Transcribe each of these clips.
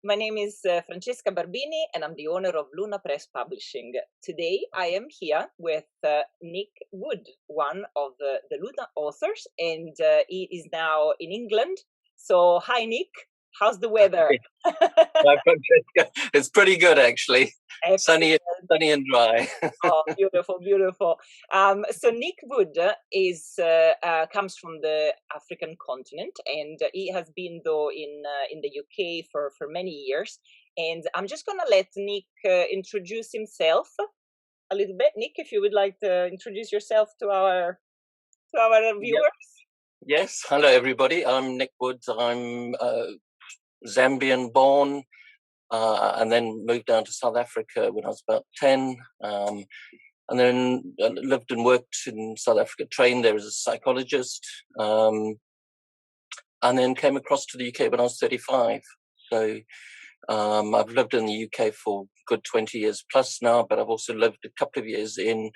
My name is Francesca Barbini, and I'm the owner of Luna Press Publishing. Today, I am here with Nick Wood, one of the Luna authors, and he is now in England. So, hi, Nick. How's the weather? Hi, Francesca. It's pretty good, actually. Sunny and dry. Oh, beautiful, beautiful. So Nick Wood comes from the African continent, and he has been though in the UK for many years. And I'm just gonna let Nick introduce himself a little bit. Nick, if you would like to introduce yourself to our viewers. Yes. Hello, everybody. I'm Nick Wood. I'm Zambian born. And then moved down to South Africa when I was about 10. And then lived and worked in South Africa, trained there as a psychologist. And then came across to the UK when I was 35. So I've lived in the UK for a good 20 years plus now, but I've also lived a couple of years in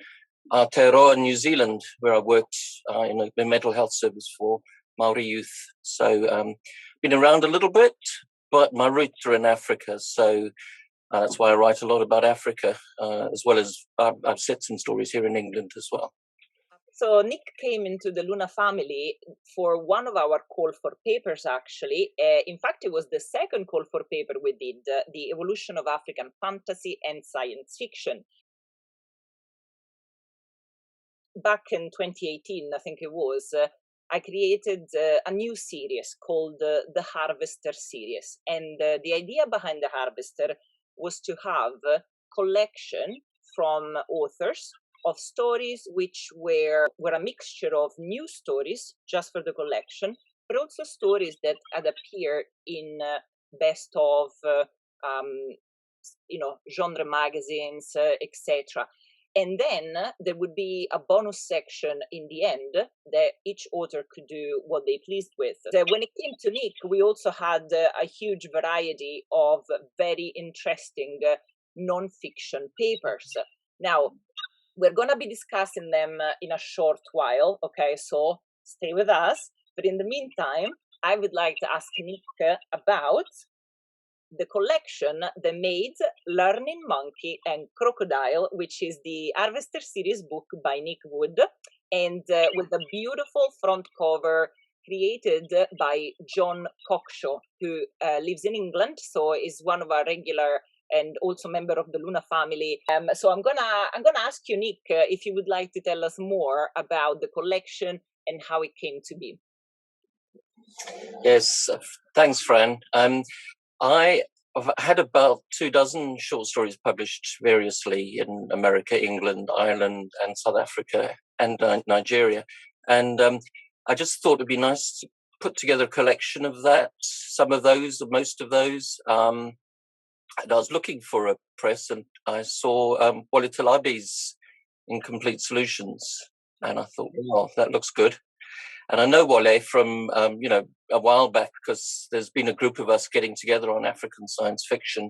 Aotearoa, New Zealand, where I worked in a mental health service for Maori youth. So been around a little bit, but my roots are in Africa, so that's why I write a lot about Africa, as well as I've set some stories here in England as well. So Nick came into the Luna family for one of our call for papers, actually. In fact, it was the second call for paper we did, the evolution of African fantasy and science fiction. Back in 2018, I think it was, I created a new series called the Harvester series. And the idea behind the Harvester was to have a collection from authors of stories which were a mixture of new stories just for the collection, but also stories that had appeared in best of, genre magazines, etc. And then there would be a bonus section in the end that each author could do what they pleased with. When it came to Nick, we also had a huge variety of very interesting non-fiction papers. Now, we're going to be discussing them in a short while, okay? So stay with us. But in the meantime, I would like to ask Nick about the collection, the Made, Learning Monkey and Crocodile, which is the Harvester series book by Nick Wood, and with a beautiful front cover created by John Cockshaw, who lives in England, so is one of our regular and also member of the Luna family. So I'm gonna ask you, Nick, if you would like to tell us more about the collection and how it came to be. Yes, thanks, Fran. I've had about 24 short stories published variously in America, England, Ireland, and South Africa, and Nigeria. And I just thought it'd be nice to put together a collection of that, some of those, or most of those. And I was looking for a press, and I saw Wale Talabi's Incomplete Solutions. And I thought, well, that looks good. And I know Wale from, a while back, because there's been a group of us getting together on African science fiction.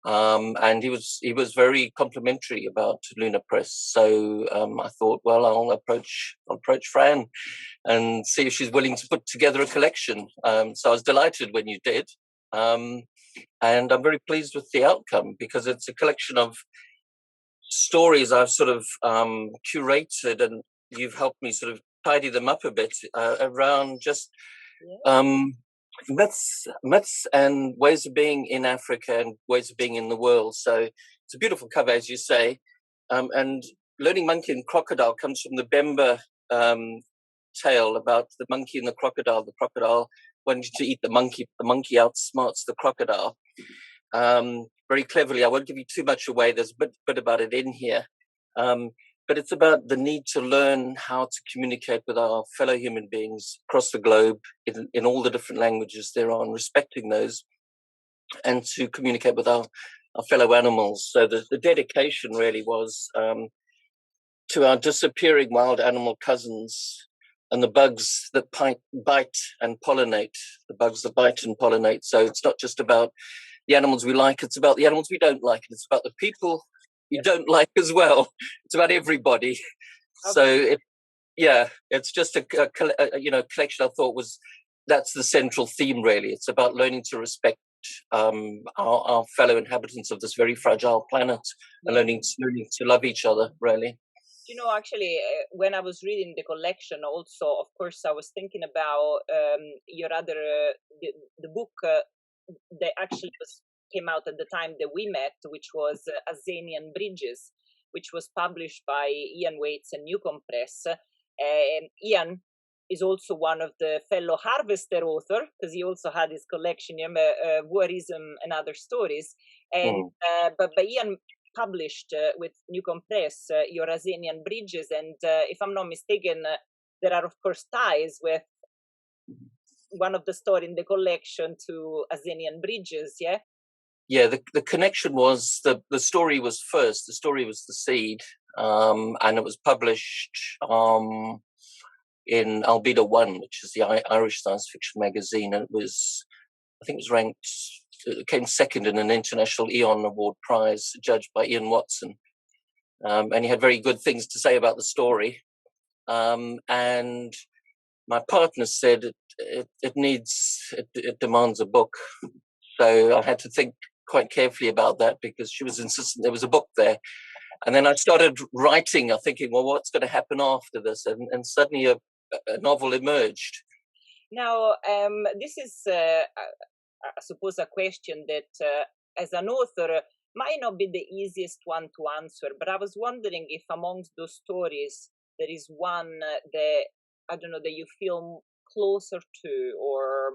And he was very complimentary about Luna Press. So I thought, well, I'll approach Fran and see if she's willing to put together a collection. So I was delighted when you did. And I'm very pleased with the outcome, because it's a collection of stories I've sort of curated, and you've helped me sort of tidy them up a bit around just myths and ways of being in Africa and ways of being in the world. So it's a beautiful cover, as you say. And Learning Monkey and Crocodile comes from the Bemba tale about the monkey and the crocodile. The crocodile wanting to eat the monkey outsmarts the crocodile. Very cleverly. I won't give you too much away. There's a bit about it in here. But it's about the need to learn how to communicate with our fellow human beings across the globe in all the different languages there are, and respecting those, and to communicate with our fellow animals. So the dedication really was to our disappearing wild animal cousins and the bugs that bite and pollinate, the bugs that bite and pollinate. So it's not just about the animals we like, it's about the animals we don't like, and it's about the people you don't like as well. It's about everybody. Okay. So it's just a collection I thought that's the central theme, really. It's about learning to respect our fellow inhabitants of this very fragile planet, and learning to love each other, really. Actually, when I was reading the collection, also, of course, I was thinking about your other the book that actually came out at the time that we met, which was Azanian Bridges, which was published by Ian Waits and Newcomb Press. Ian is also one of the fellow Harvester author, because he also had his collection, Warism and Other Stories. And but Ian published with Newcomb Press your Azanian Bridges, and if I'm not mistaken, there are of course ties with one of the stories in the collection to Azanian Bridges, yeah? Yeah, the connection was, the story was first, the story was the seed, and it was published in Albedo One, which is the Irish science fiction magazine, and I think it was ranked, it came second in an International Eon Award prize judged by Ian Watson. And he had very good things to say about the story. And my partner said it demands a book. So I had to think quite carefully about that, because she was insistent there was a book there. And then I started writing, thinking, well, what's going to happen after this? And suddenly a novel emerged. Now, this is, I suppose, a question that, as an author, might not be the easiest one to answer. But I was wondering if amongst those stories, there is one that, I don't know, that you feel closer to, or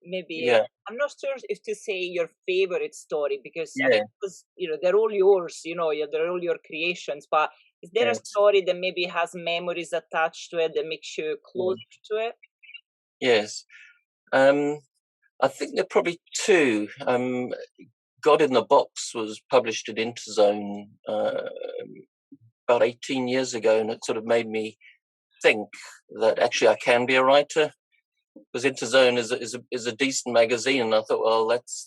maybe, I'm not sure if to say your favorite story, because they're all yours, they're all your creations. But is there a story that maybe has memories attached to it that makes you closer to it? Yes. I think there are probably two. God in the Box was published in Interzone about 18 years ago, and it sort of made me think that actually I can be a writer, because Interzone is a decent magazine, and I thought, well, that's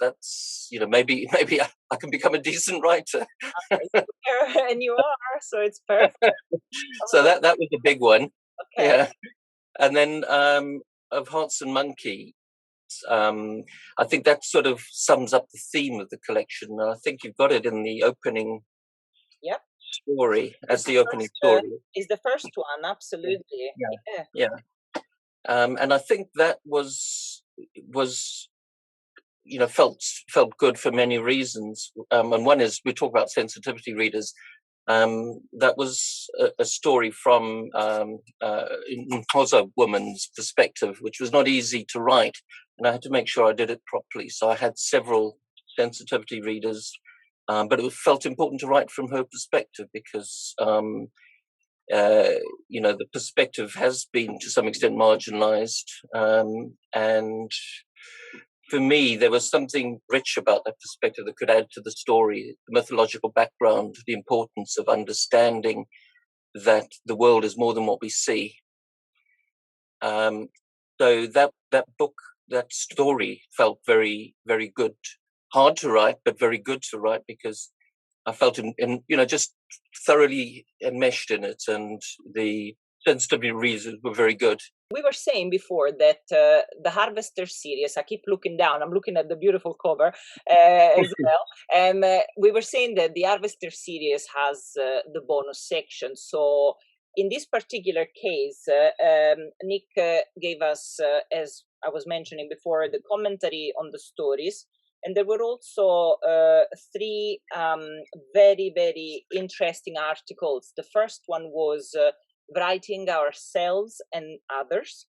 maybe I can become a decent writer. And you are, so it's perfect. So that was a big one. Okay. Yeah, and then of Hearts and Monkey. I think that sort of sums up the theme of the collection. I think you've got it in the opening story, as the opening story. Is the first one, absolutely. Yeah. And I think that was felt good for many reasons. And one is, we talk about sensitivity readers. That was a story from a woman's perspective, which was not easy to write, and I had to make sure I did it properly. So I had several sensitivity readers, but it felt important to write from her perspective, because the perspective has been to some extent marginalized, and for me, there was something rich about that perspective that could add to the story, the mythological background, the importance of understanding that the world is more than what we see. So that book, that story felt very, very good. Hard to write, but very good to write, because I felt just thoroughly enmeshed in it, and the sensitivity reasons were very good. We were saying before that the Harvester series, I keep looking down, I'm looking at the beautiful cover as well. And we were saying that the Harvester series has the bonus section. So in this particular case, Nick gave us, as I was mentioning before, the commentary on the stories. And there were also three very, very interesting articles. The first one was Writing Ourselves and Others.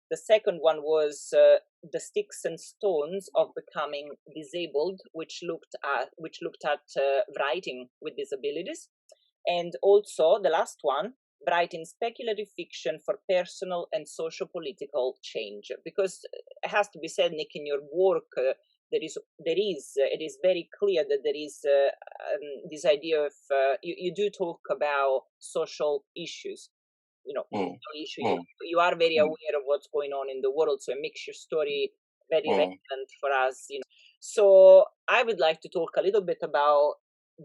The second one was The Sticks and Stones of Becoming Disabled, which looked at writing with disabilities. And also the last one, Writing Speculative Fiction for Personal and Socio-Political Change. Because it has to be said, Nick, in your work, it is very clear that there is this idea of you do talk about social issues, you are very aware of what's going on in the world, so it makes your story very relevant for us. So I would like to talk a little bit about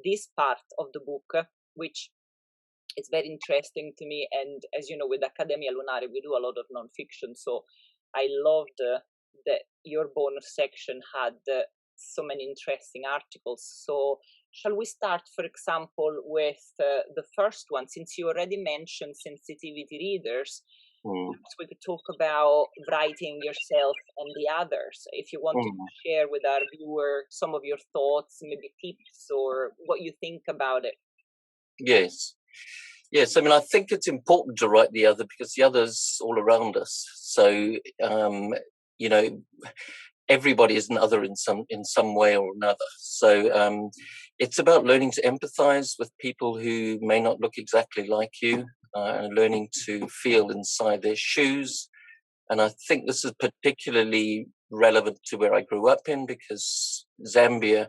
this part of the book, which is very interesting to me. And as you know, with Academia Lunare, we do a lot of nonfiction, so I loved that your bonus section had so many interesting articles. So shall we start, for example, with the first one? Since you already mentioned sensitivity readers, perhaps we could talk about writing yourself and the others. If you want to share with our viewer some of your thoughts, maybe tips, or what you think about it. Yes. Yes, I mean, I think it's important to write the other because the other's all around us. So, you know, everybody is an other in some way or another. So it's about learning to empathize with people who may not look exactly like you, and learning to feel inside their shoes. And I think this is particularly relevant to where I grew up in, because Zambia,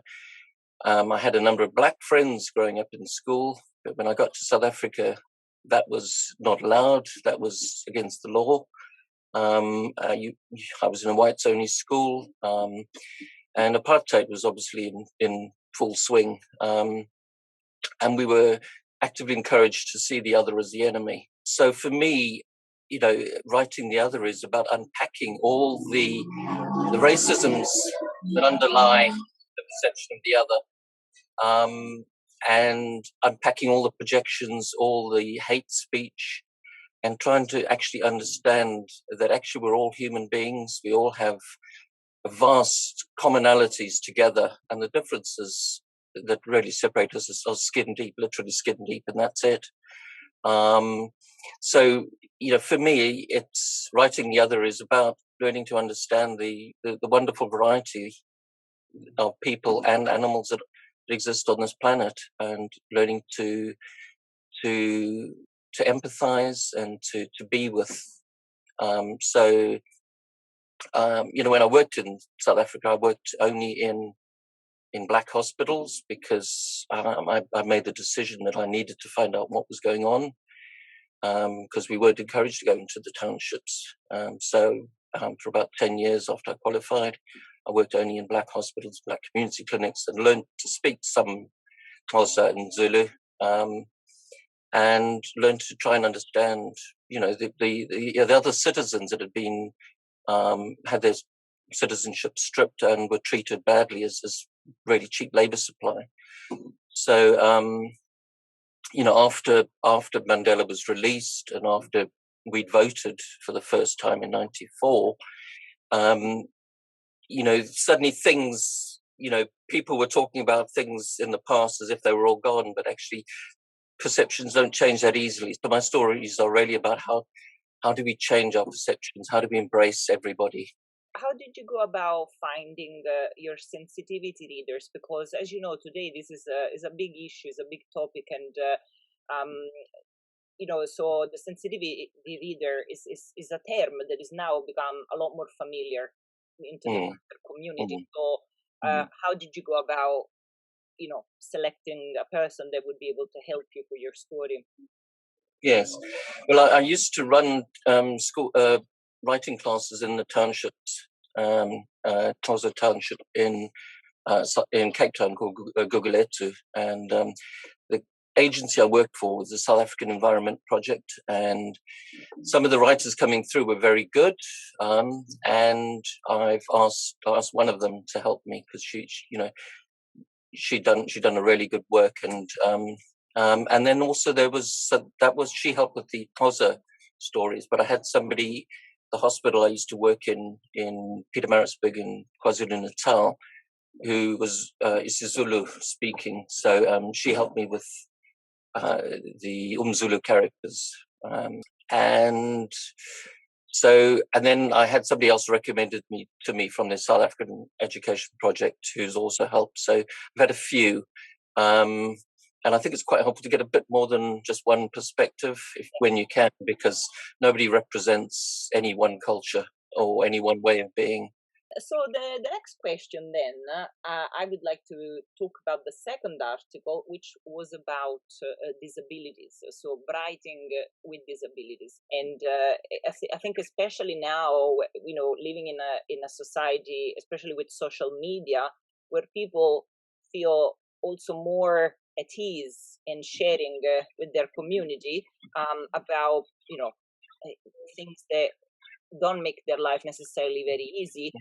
I had a number of black friends growing up in school, but when I got to South Africa, that was not allowed. That was against the law. I was in a whites-only school, and apartheid was obviously in full swing, and we were actively encouraged to see the other as the enemy. So for me, you know, writing the other is about unpacking all the racisms that underlie the perception of the other, and unpacking all the projections, all the hate speech, and trying to actually understand that actually we're all human beings. We all have vast commonalities together, and the differences that really separate us are skin deep, literally skin deep, and that's it. So, you know, for me, it's writing the other is about learning to understand the wonderful variety of people and animals that exist on this planet, and learning to empathize and to be with. You know, when I worked in South Africa, I worked only in black hospitals because I made the decision that I needed to find out what was going on, because we weren't encouraged to go into the townships. For about 10 years after I qualified, I worked only in black hospitals, black community clinics, and learned to speak some Xhosa and Zulu, and learned to try and understand, you know, the other citizens that had been had their citizenship stripped and were treated badly as really cheap labor supply. So, you know, after Mandela was released and after we'd voted for the first time in '94, you know, suddenly things, you know, people were talking about things in the past as if they were all gone, but actually perceptions don't change that easily. So my stories are really about how do we change our perceptions? How do we embrace everybody? How did you go about finding your sensitivity readers? Because, as you know, today this is a big issue, is a big topic, and you know, so the sensitivity reader is a term that is now become a lot more familiar into the community. So, how did you go about, you know, selecting a person that would be able to help you for your story? Yes. Well, I used to run school writing classes in the townships, Xhosa township in Cape Town called Gugulethu, and the agency I worked for was the South African Environment Project, and some of the writers coming through were very good, and I've asked one of them to help me because you know, she'd done a really good work, and then also she helped with the Xhosa stories, but I had somebody, the hospital I used to work in Pietermaritzburg in KwaZulu-Natal, who was isiZulu speaking, so she helped me with the Zulu characters, and then I had somebody else recommended to me from the South African Education Project who's also helped. So I've had a few, and I think it's quite helpful to get a bit more than just one perspective when you can, because nobody represents any one culture or any one way of being. So the next question then, I would like to talk about the second article, which was about disabilities. So writing with disabilities, and I think especially now, you know, living in a society, especially with social media, where people feel also more at ease in sharing with their community about, you know, things that don't make their life necessarily very easy.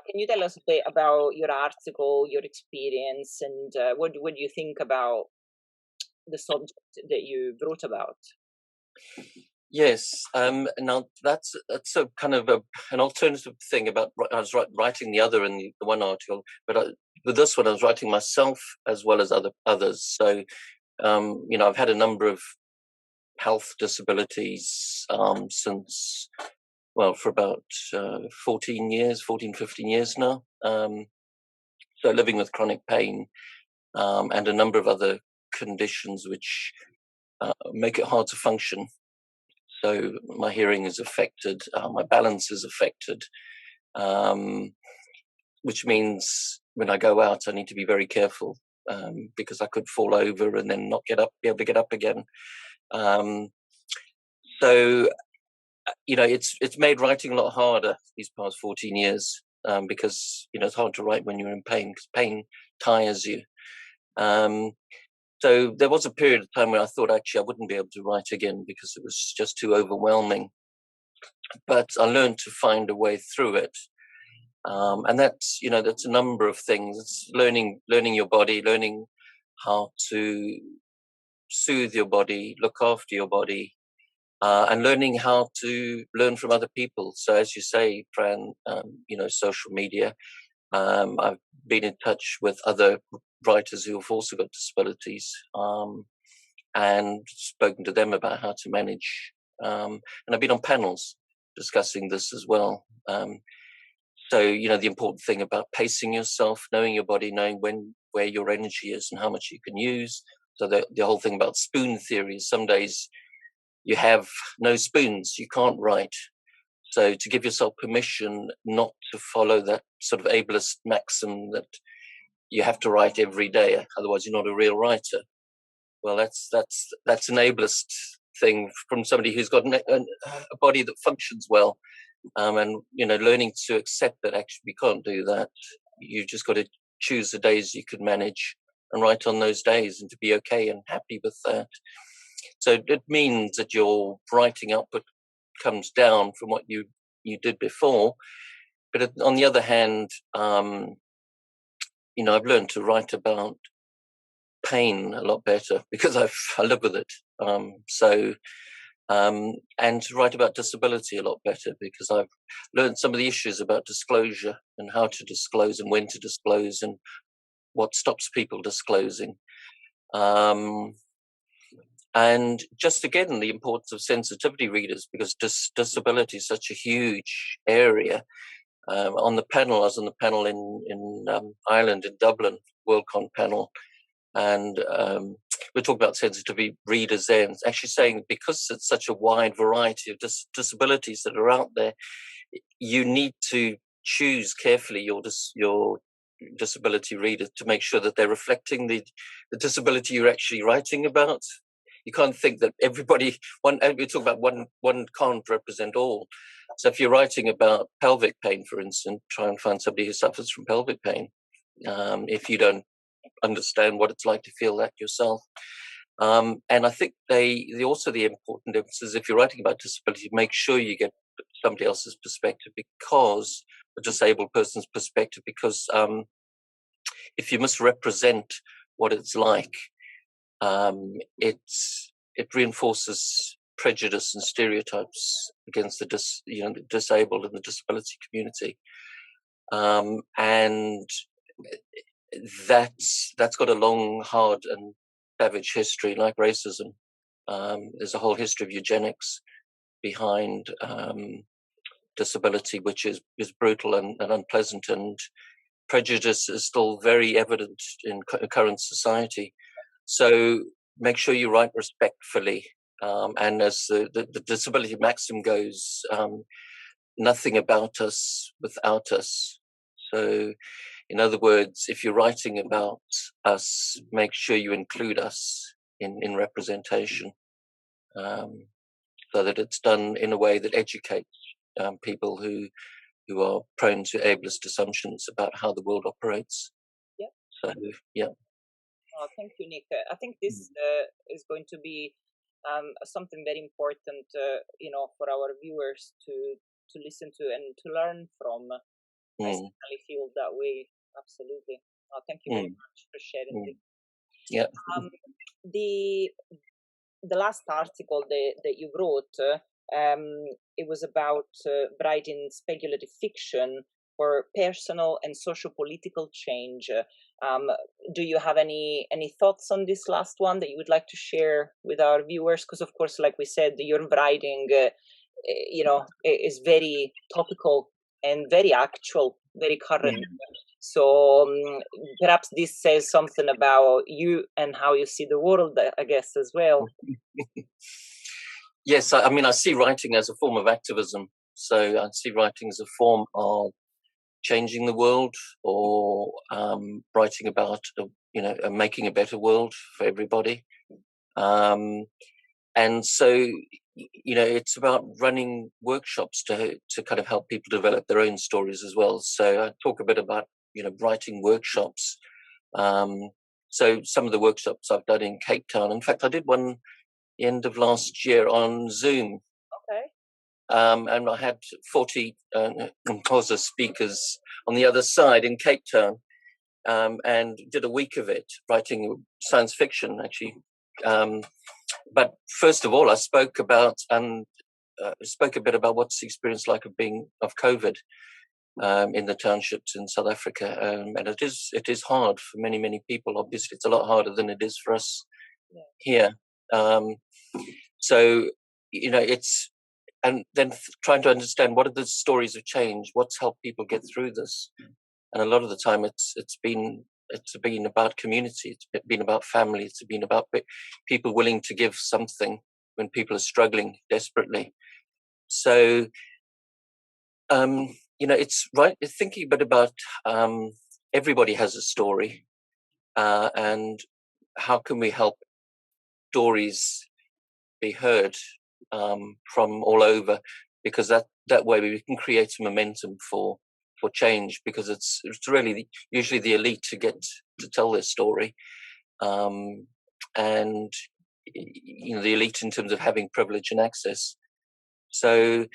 Can you tell us a bit about your article, your experience, and what do you think about the subject that you wrote about? Yes. Now that's a kind of an alternative thing about. I was writing the other in the one article, but with this one I was writing myself as well as others. So I've had a number of health disabilities since, well, for about 14 years, 14, 15 years now. So living with chronic pain and a number of other conditions which make it hard to function. So my hearing is affected, my balance is affected, which means when I go out, I need to be very careful because I could fall over and then not be able to get up again. So it's made writing a lot harder these past 14 years because it's hard to write when you're in pain because pain tires you. So there was a period of time where I thought actually I wouldn't be able to write again because it was just too overwhelming. But I learned to find a way through it, and that's a number of things. It's learning your body, learning how to soothe your body, look after your body, and learning how to learn from other people. So as you say, Fran, social media. I've been in touch with other writers who have also got disabilities and spoken to them about how to manage. And I've been on panels discussing this as well. So, the important thing about pacing yourself, knowing your body, knowing where your energy is and how much you can use. So the whole thing about spoon theory is some days you have no spoons, you can't write. So to give yourself permission not to follow that sort of ableist maxim that you have to write every day, otherwise you're not a real writer. Well, that's an ableist thing from somebody who's got a body that functions well, and learning to accept that actually we can't do that. You've just got to choose the days you can manage and write on those days, and to be okay and happy with that. So it means that your writing output comes down from what you did before, but on the other hand, I've learned to write about pain a lot better because I live with it. And to write about disability a lot better because I've learned some of the issues about disclosure and how to disclose and when to disclose and what stops people disclosing. And just again, the importance of sensitivity readers because disability is such a huge area. I was on the panel in Ireland, in Dublin, WorldCon panel, and we're talking about sensitivity readers there, and actually saying because it's such a wide variety of disabilities that are out there, you need to choose carefully your disability readers to make sure that they're reflecting the disability you're actually writing about. You can't think that everybody, we talk about one can't represent all. So if you're writing about pelvic pain, for instance, try and find somebody who suffers from pelvic pain. If you don't understand what it's like to feel that yourself. And I think also the important difference is if you're writing about disability, make sure you get somebody else's perspective because a disabled person's perspective, because if you misrepresent what it's like, it reinforces prejudice and stereotypes against the disabled and the disability community, and that's got a long, hard, and savage history, like racism. There's a whole history of eugenics behind disability, which is brutal and unpleasant, and prejudice is still very evident in current society. So make sure you write respectfully. And as the disability maxim goes, nothing about us without us. So, in other words, if you're writing about us, make sure you include us in representation, so that it's done in a way that educates people who are prone to ableist assumptions about how the world operates. Yeah. So, yeah. Oh, thank you, Nick. I think this is going to be something very important, for our viewers to listen to and to learn from. I certainly feel that way. Absolutely. Thank you very much for sharing this. Yeah. The last article that you wrote, it was about writing speculative fiction for personal and socio-political change. Do you have any thoughts on this last one that you would like to share with our viewers? Because of course, like we said, your writing, is very topical and very actual, very current. So perhaps this says something about you and how you see the world, I guess, as well. Yes, I mean, I see writing as a form of activism. So I see writing as a form of changing the world, or writing about, making a better world for everybody. And so, it's about running workshops to kind of help people develop their own stories as well. So I talk a bit about, writing workshops. So some of the workshops I've done in Cape Town. In fact, I did one the end of last year on Zoom. Okay. And I had 40 Xhosa speakers on the other side in Cape Town, and did a week of it, writing science fiction, actually. But first of all, I spoke a bit about what's the experience like of COVID in the townships in South Africa, and it is hard for many people. Obviously, it's a lot harder than it is for us here. So it's, and then trying to understand what are the stories of change, what's helped people get through this, and a lot of the time it's been about community, it's been about family, it's been about people willing to give something when people are struggling desperately. So it's right thinking a bit about everybody has a story, and how can we help stories be heard from all over, because that way we can create some momentum for change, because it's really usually the elite who get to tell their story, and the elite in terms of having privilege and access. So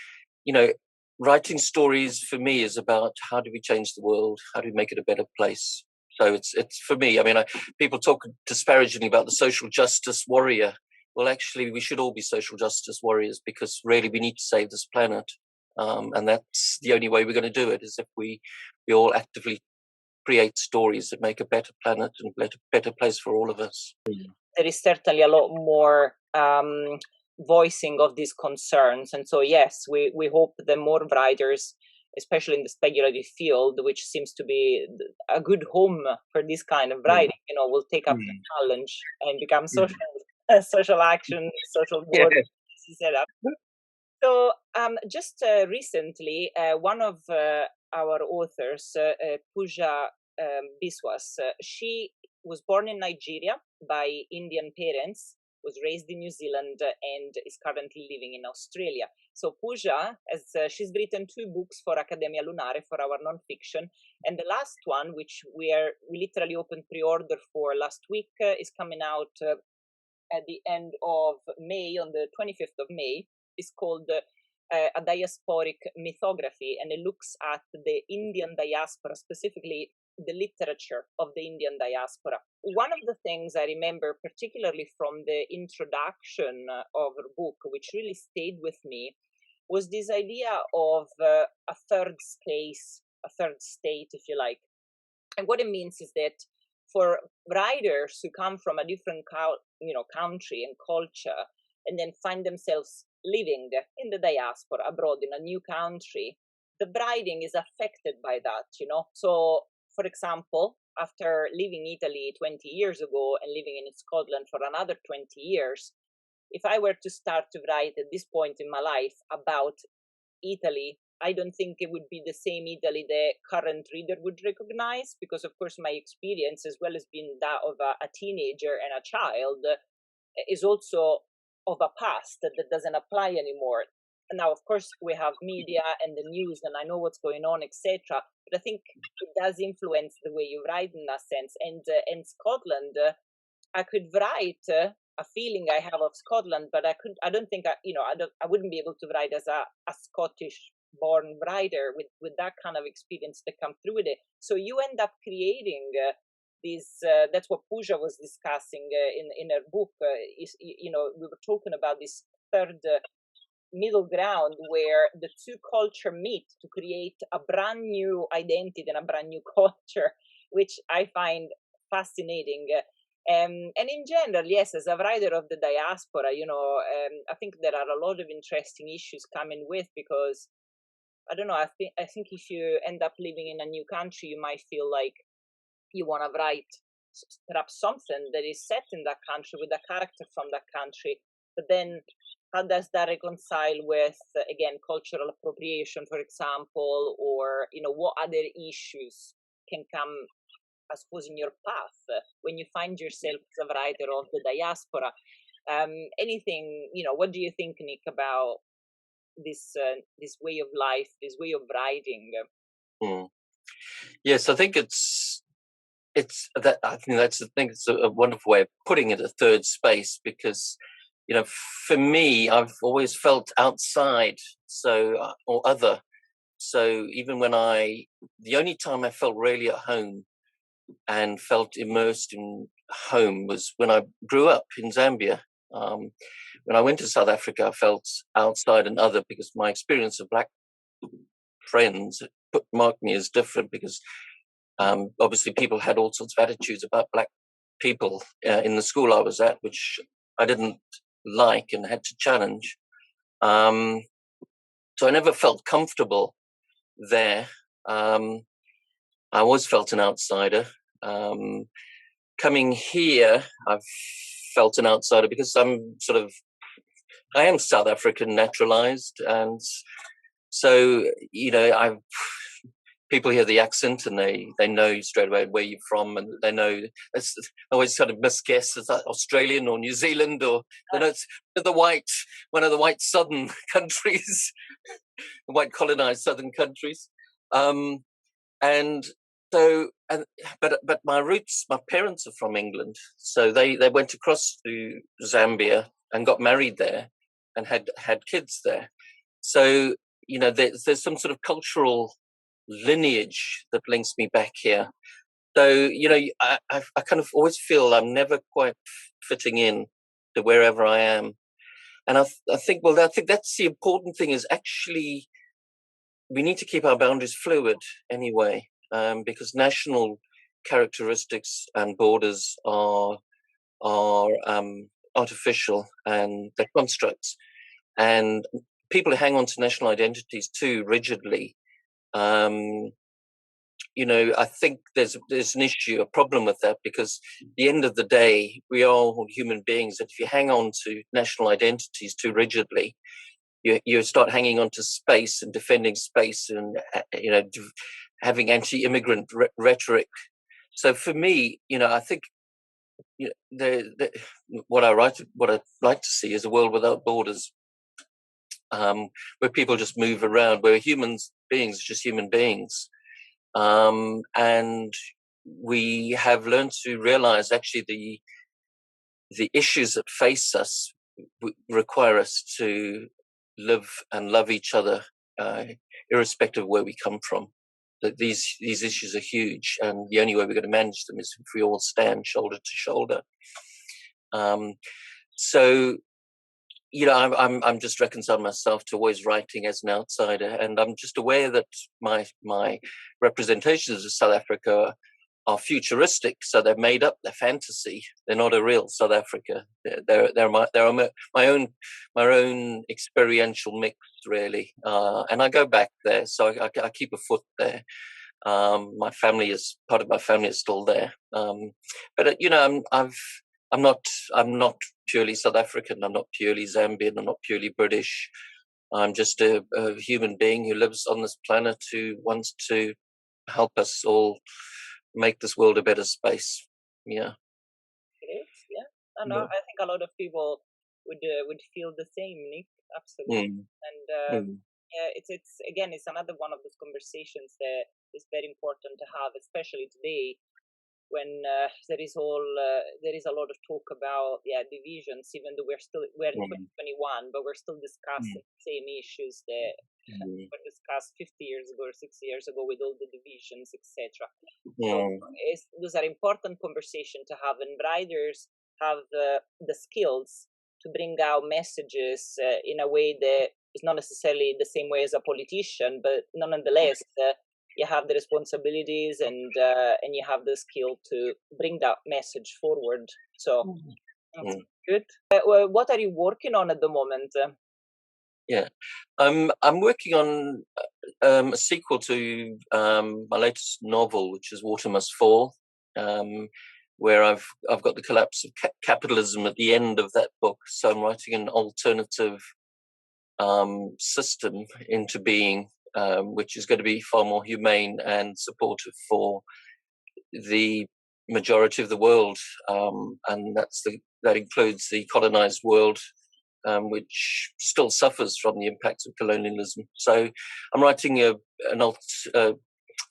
writing stories for me is about how do we change the world, how do we make it a better place. So it's for me, I mean, people talk disparagingly about the social justice warrior. Well, actually, we should all be social justice warriors, because really we need to save this planet. And that's the only way we're going to do it, is if we all actively create stories that make a better planet and a better place for all of us. There is certainly a lot more voicing of these concerns. And so, yes, we hope that more writers, especially in the speculative field, which seems to be a good home for this kind of writing, will take up the challenge and become social action, social work. So just recently, one of our authors, Pooja Biswas, she was born in Nigeria by Indian parents, was raised in New Zealand, and is currently living in Australia. So Pooja, she's written 2 books for Accademia Lunare, for our nonfiction, and the last one, which we literally opened pre-order for last week, is coming out at the end of May, on the 25th of May. Is called A Diasporic Mythography, and it looks at the Indian diaspora, specifically the literature of the Indian diaspora. One of the things I remember particularly from the introduction of her book, which really stayed with me, was this idea of a third space, a third state, if you like. And what it means is that for writers who come from a different country and culture, and then find themselves living in the diaspora abroad in a new country, the writing is affected by that, So, for example, after leaving Italy 20 years ago and living in Scotland for another 20 years, if I were to start to write at this point in my life about Italy, I don't think it would be the same Italy the current reader would recognize, because of course my experience, as well as being that of a teenager and a child, is also of a past that doesn't apply anymore. Now, of course, we have media and the news, and I know what's going on, etc. But I think it does influence the way you write in that sense. And in Scotland, I could write a feeling I have of Scotland, but I don't think I wouldn't be able to write as a Scottish born writer with that kind of experience that come through with it. So you end up creating this. That's what Pooja was discussing in her book. We were talking about this third middle ground where the two culture meet to create a brand new identity and a brand new culture, which I find fascinating. And in general, yes, as a writer of the diaspora, I think there are a lot of interesting issues coming with, because I don't know. I think if you end up living in a new country, you might feel like you want to write perhaps something that is set in that country with a character from that country, but then how does that reconcile with again cultural appropriation, for example, or what other issues can come, I suppose, in your path when you find yourself as a writer of the diaspora? Anything, what do you think, Nick, about this way of life, this way of writing? Yes, I think it's that. I think it's a wonderful way of putting it, a third space, because for me, I've always felt outside, or other. So even when the only time I felt really at home and felt immersed in home was when I grew up in Zambia. When I went to South Africa, I felt outside and other, because my experience of Black friends marked me as different, because obviously people had all sorts of attitudes about Black people in the school I was at, which I didn't like and had to challenge. So I never felt comfortable there. I always felt an outsider. Coming here, I've felt an outsider because I am South African naturalized, and so people hear the accent and they know straight away where you're from, and they know it's always sort of misguess is that Australian or New Zealand, or it's one of the white southern countries, the white colonized southern countries, but my roots, my parents are from England, so they went across to Zambia and got married there and had kids there. So there's some sort of cultural lineage that links me back here. So I kind of always feel I'm never quite fitting in to wherever I am, and I think that's the important thing, is actually we need to keep our boundaries fluid anyway, because national characteristics and borders are artificial, and they're constructs, and people who hang on to national identities too rigidly. I think there's an issue, a problem with that, because at the end of the day, we are all human beings, and if you hang on to national identities too rigidly, you start hanging on to space and defending space, and having anti-immigrant rhetoric. So for me, I think what I'd like to see is a world without borders, where people just move around, where human beings are just human beings. And we have learned to realize actually the issues that face us require us to live and love each other, irrespective of where we come from. That these issues are huge, and the only way we're going to manage them is if we all stand shoulder to shoulder. So I'm just reconciling myself to always writing as an outsider, and I'm just aware that my representations of South Africa are futuristic, so they're made up, they're fantasy. They're not a real South Africa. They're my own experiential mix, really. And I go back there, so I keep a foot there. My family is part of my family is still there, but I'm not purely South African. I'm not purely Zambian. I'm not purely British. I'm just a human being who lives on this planet, who wants to help us all make this world a better space. Yeah. Great. Yeah. I think a lot of people would feel the same, Nick. Absolutely. And yeah, it's another one of those conversations that is very important to have, especially today, when there is a lot of talk about divisions, even though we're in 2021, but we're still discussing the same issues that were discussed 50 years ago or 60 years ago with all the divisions, etc. So Mm. those are important conversation to have, and writers have the skills to bring out messages in a way that is not necessarily the same way as a politician, but nonetheless, you have the responsibilities and you have the skill to bring that message forward. So that's good. Well, what are you working on at the moment? Yeah, I'm working on a sequel to my latest novel, which is Water Must Fall, where I've got the collapse of capitalism at the end of that book. So I'm writing an alternative system into being, which is going to be far more humane and supportive for the majority of the world, and that includes the colonized world, which still suffers from the impacts of colonialism. So I'm writing a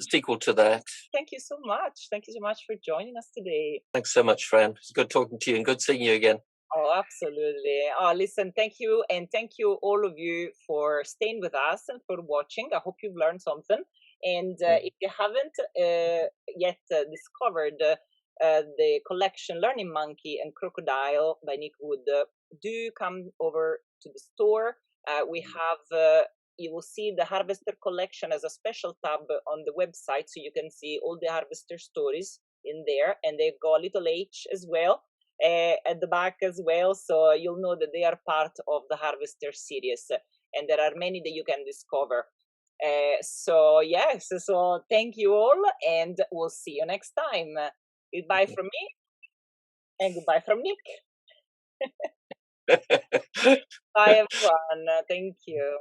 sequel to that. Thank you so much. Thank you so much for joining us today. Thanks so much, Fran. It's good talking to you and good seeing you again. Oh, absolutely. Oh, listen, thank you. And thank you, all of you, for staying with us and for watching. I hope you've learned something. And if you haven't yet discovered the collection Learning Monkey and Crocodile by Nick Wood, do come over to the store. We have, you will see the Harvester collection as a special tab on the website, so you can see all the Harvester stories in there. And they've got a little H as well. At the back as well, so you'll know that they are part of the Harvester series, and there are many that you can discover. So yes, so thank you all, and we'll see you next time. Goodbye from me, and goodbye from Nick. Bye everyone. Thank you.